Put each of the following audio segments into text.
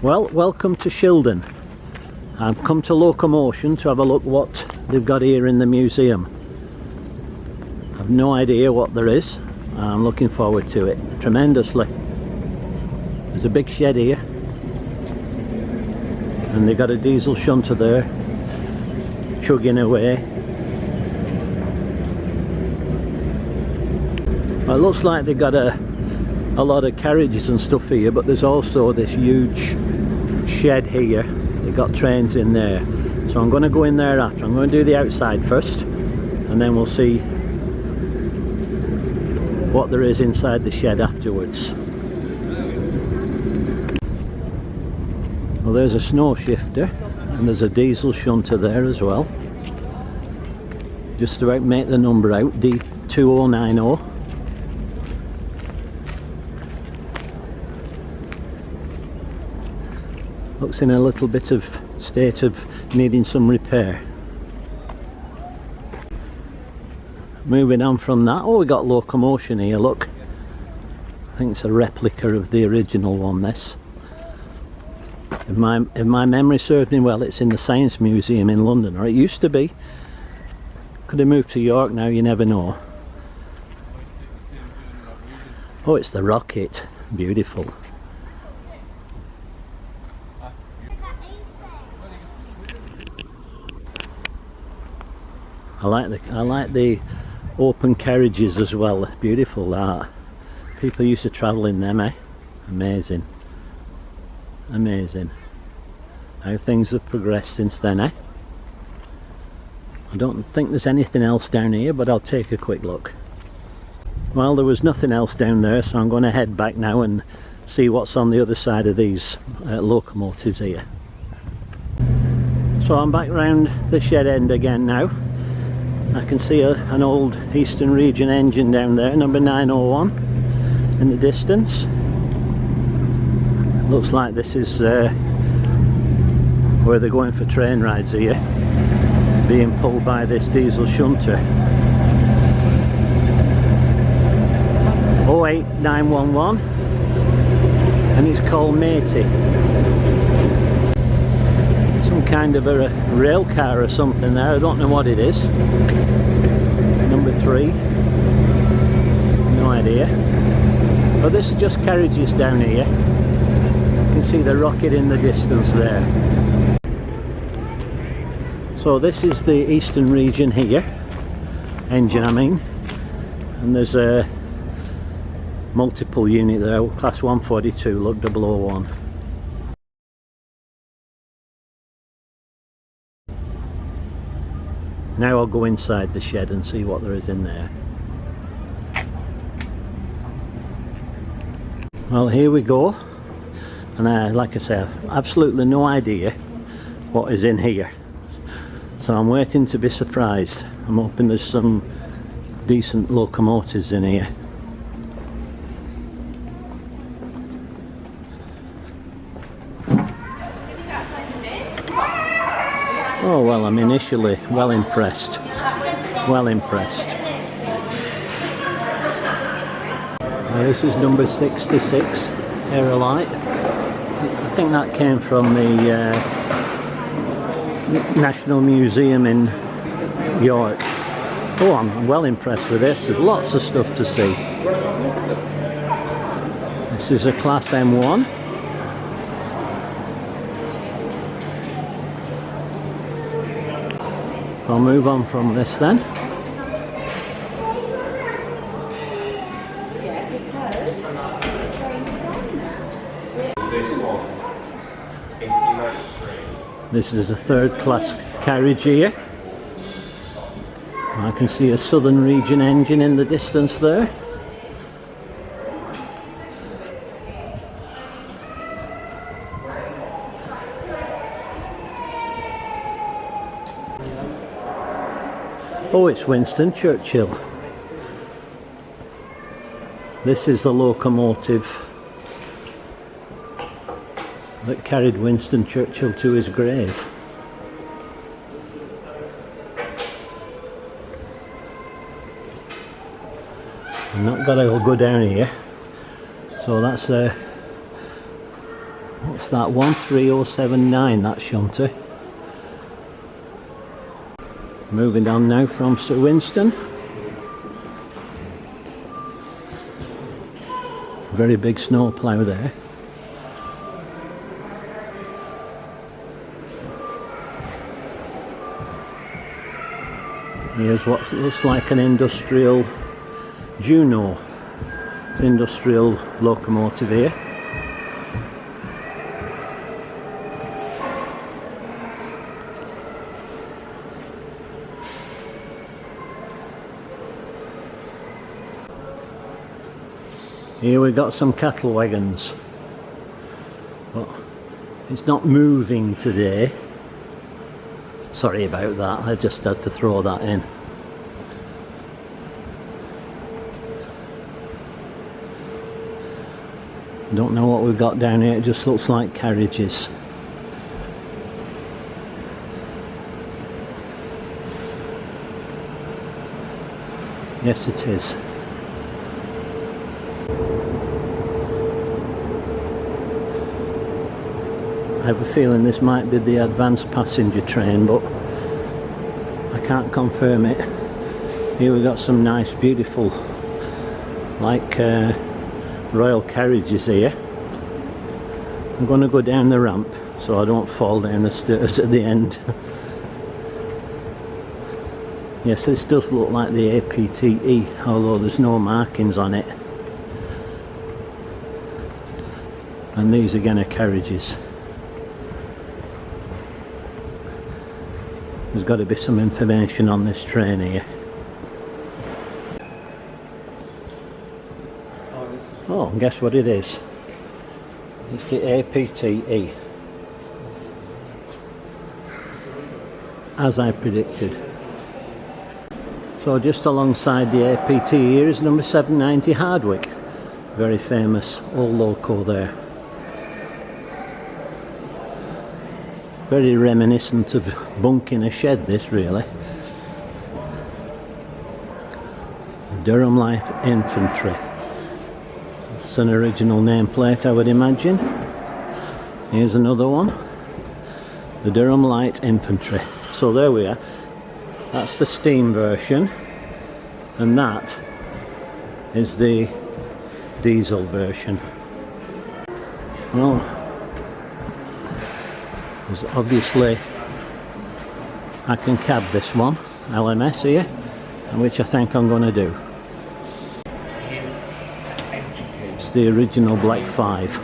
Well, welcome to Shildon. I've come to Locomotion to have a look what they've got here in the museum. I've no idea what there is. I'm looking forward to it tremendously. There's a big shed here and they've got a diesel shunter there chugging away. Well, it looks like they've got a lot of carriages and stuff here, but there's also this huge shed here. They've got trains in there, so I'm going to go in there after. I'm going to do the outside first and then we'll see what there is inside the shed afterwards. Well, there's a snow shifter and there's a diesel shunter there as well. Just about make the number out, D2090. Looks in a little bit of state of needing some repair. Moving on from that, oh, we got locomotion here, look. I think it's a replica of the original one, this. If my memory serves me well, it's in the Science Museum in London, or it used to be. Could have moved to York now, you never know. Oh, it's the rocket, beautiful. I like the open carriages as well. Beautiful, that. People used to travel in them, eh? Amazing. Amazing. How things have progressed since then, eh? I don't think there's anything else down here, but I'll take a quick look. Well, there was nothing else down there, so I'm going to head back now and see what's on the other side of these locomotives here. So I'm back round the shed end again now. I can see an old Eastern Region engine down there, number 901 in the distance. Looks like this is where they're going for train rides here, being pulled by this diesel shunter. 08911, and it's called Matey. Some kind of a rail car or something there, I don't know what it is. Number 3, no idea. But this is just carriages down here. You can see the rocket in the distance there. So this is the Eastern Region here, engine I mean, and there's a multiple unit there, class 142, look 001. Now I'll go inside the shed and see what there is in there. Well, here we go, and like I said, absolutely no idea what is in here, so I'm waiting to be surprised. I'm hoping there's some decent locomotives in here. Oh well, I'm initially well impressed. Well impressed. This is number 66, Aerolite. I think that came from the National Museum in York. Oh, I'm well impressed with this. There's lots of stuff to see. This is a class M1. I'll move on from this then. This is a third class carriage here. I can see a Southern Region engine in the distance there. Oh, it's Winston Churchill. This is the locomotive that carried Winston Churchill to his grave. I'm not got to go down here, so that's What's that? 13079, that shunter. Moving on now from Sir Winston. Very big snow plough there. Here's what looks like an industrial Juno. It's an industrial locomotive here. Here we've got some cattle wagons, but it's not moving today. Sorry about that, I just had to throw that in. Don't know what we've got down here, it just looks like carriages. Yes, it is. I have a feeling this might be the advanced passenger train, but I can't confirm it. Here we've got some nice, beautiful, like royal carriages here. I'm going to go down the ramp so I don't fall down the stairs at the end. Yes, this does look like the APTE, although there's no markings on it. And these again are carriages. There's got to be some information on this train here. Oh, and guess what it is? It's the APTE. As I predicted. So just alongside the APT here is number 790 Hardwick. Very famous old loco there. Very reminiscent of bunking a shed, this really. Durham Light Infantry. It's an original nameplate, I would imagine. Here's another one. The Durham Light Infantry. So there we are. That's the steam version. And that is the diesel version. Well, there's obviously, I can cab this one, LMS here, which I think I'm going to do. It's the original Black 5.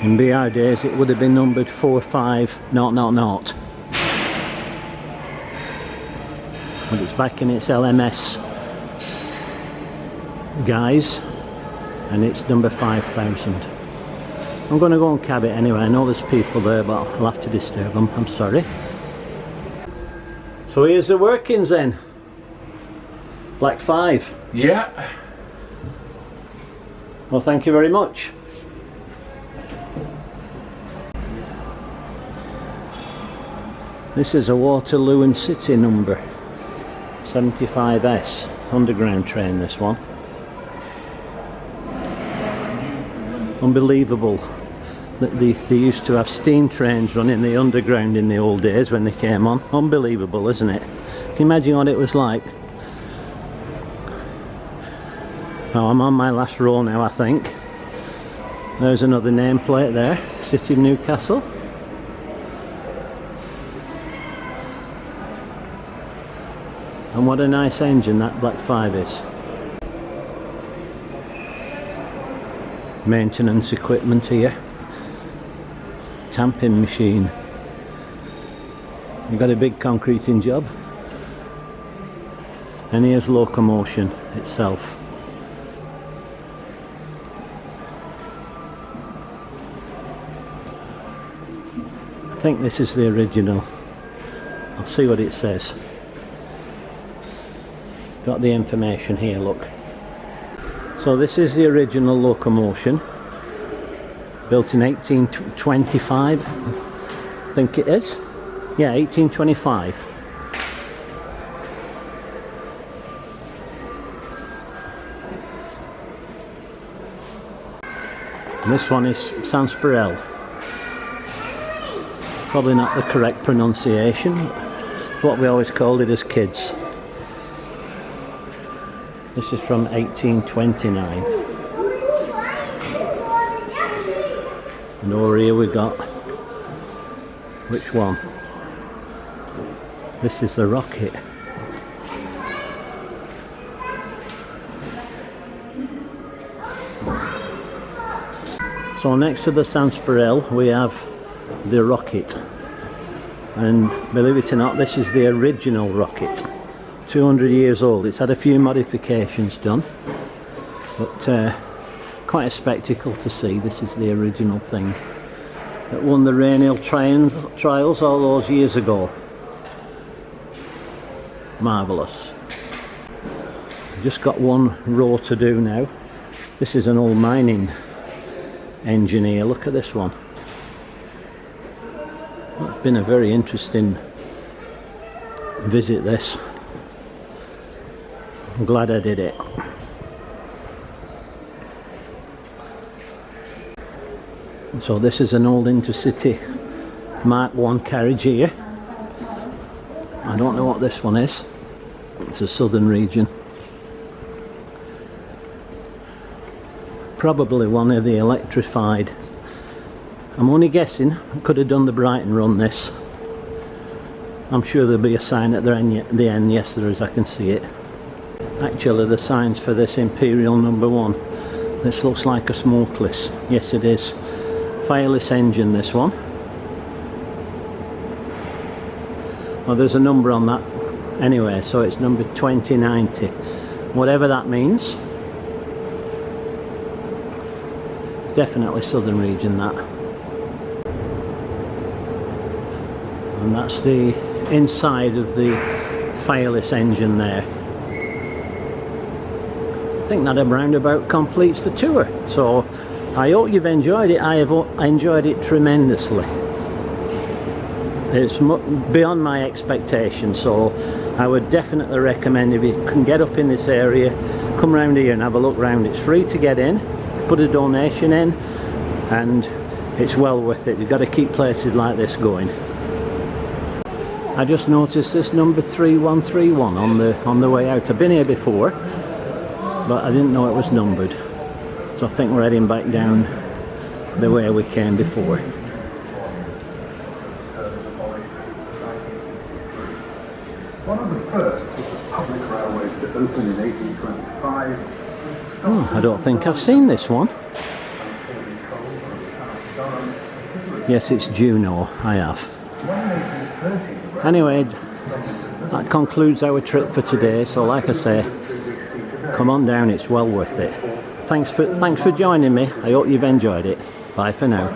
In BR days it would have been numbered 45000. But it's back in its LMS guise, and it's number 5000. I'm going to go and cab it anyway. I know there's people there, but I'll have to disturb them. I'm sorry. So here's the workings then. Black 5. Yeah. Well, thank you very much. This is a Waterloo and City number 75S. Underground train, this one. Unbelievable that they used to have steam trains running the underground in the old days when they came on. Unbelievable, isn't it? Can you imagine what it was like? Oh, I'm on my last row now, I think. There's another nameplate there, City of Newcastle. And what a nice engine that Black 5 is. Maintenance equipment here. Tamping machine. You've got a big concreting job. And here's Locomotion itself. I think this is the original. I'll see what it says. Got the information here, look. So this is the original Locomotion, built in 1825, I think it is. Yeah, 1825. This one is sarsaparilla. Probably not the correct pronunciation. It's what we always called it as kids. This is from 1829. And over here we got, which one? This is the rocket. So next to the sarsaparilla we have the rocket, and believe it or not, this is the original rocket, 200 years old. It's had a few modifications done, but quite a spectacle to see. This is the original thing that won the Rainhill trials all those years ago. Marvellous. Just got one row to do now. This is an old mining engine here. Look at this one. It's been a very interesting visit, this. I'm glad I did it. So this is an old intercity Mark 1 carriage here. I don't know what this one is. It's a southern region. Probably one of the electrified. I'm only guessing. Could have done the Brighton run, this. I'm sure there'll be a sign at the end. Yes, there is. I can see it. Actually, the signs for this Imperial #1. This looks like a smokeless. Yes, it is. Fireless engine, this one. Well, there's a number on that anyway, so it's number 2090. Whatever that means. It's definitely southern region, that. And that's the inside of the fireless engine there. I think that roundabout completes the tour. So I hope you've enjoyed it. I have enjoyed it tremendously. It's beyond my expectations, so I would definitely recommend, if you can get up in this area, come round here and have a look round. It's free to get in, put a donation in, and it's well worth it. You've got to keep places like this going. I just noticed this number 3131 on the way out. I've been here before, but I didn't know it was numbered. So I think we're heading back down the way we came before. One of the first public railways to open in 1825. Oh, I don't think I've seen this one. Yes, it's Juno, I have. Anyway, that concludes our trip for today, so like I say, come on down, it's well worth it. Thanks for joining me. I hope you've enjoyed it. Bye for now.